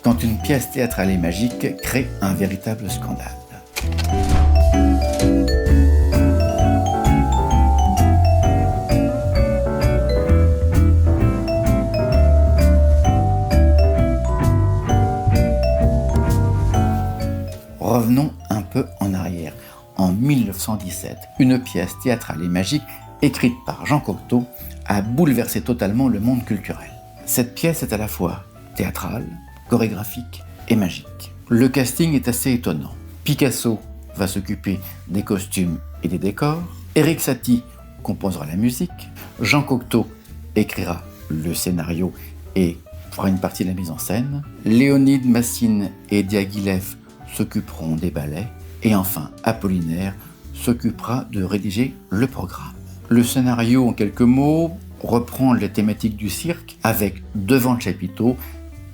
quand une pièce théâtrale et magique crée un véritable scandale. Revenons un peu en arrière. En 1917, une pièce théâtrale et magique écrite par Jean Cocteau a bouleversé totalement le monde culturel. Cette pièce est à la fois théâtrale, chorégraphique et magique. Le casting est assez étonnant. Picasso va s'occuper des costumes et des décors, Erik Satie composera la musique, Jean Cocteau écrira le scénario et fera une partie de la mise en scène, Léonide Massine et Diaghilev s'occuperont des ballets, et enfin Apollinaire s'occupera de rédiger le programme. Le scénario, en quelques mots, reprend les thématiques du cirque avec, devant le chapiteau,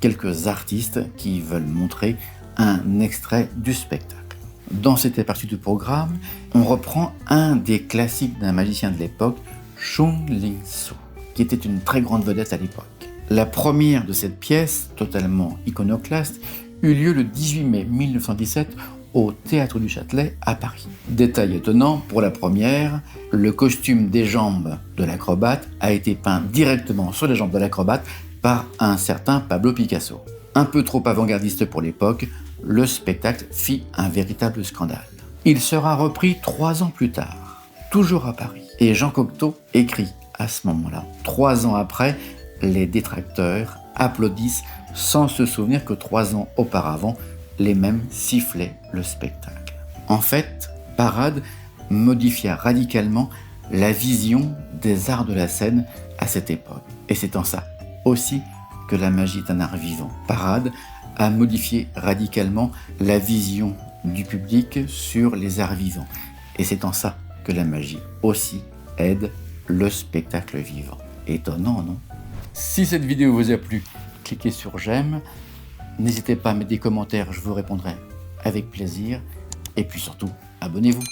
quelques artistes qui veulent montrer un extrait du spectacle. Dans cette partie du programme, on reprend un des classiques d'un magicien de l'époque, Chung Ling-soo, qui était une très grande vedette à l'époque. La première de cette pièce, totalement iconoclaste, eut lieu le 18 mai 1917 au Théâtre du Châtelet à Paris. Détail étonnant, pour la première, le costume des jambes de l'acrobate a été peint directement sur les jambes de l'acrobate par un certain Pablo Picasso. Un peu trop avant-gardiste pour l'époque, le spectacle fit un véritable scandale. Il sera repris 3 ans plus tard, toujours à Paris. Et Jean Cocteau écrit à ce moment-là, 3 ans après, les détracteurs applaudissent sans se souvenir que 3 ans auparavant, les mêmes sifflaient le spectacle. En fait, Parade modifia radicalement la vision des arts de la scène à cette époque. Et c'est en ça aussi que la magie est un art vivant. Parade a modifié radicalement la vision du public sur les arts vivants. Et c'est en ça que la magie aussi aide le spectacle vivant. Étonnant, non ? Si cette vidéo vous a plu, cliquez sur j'aime. N'hésitez pas à mettre des commentaires, je vous répondrai avec plaisir. Et puis surtout, abonnez-vous.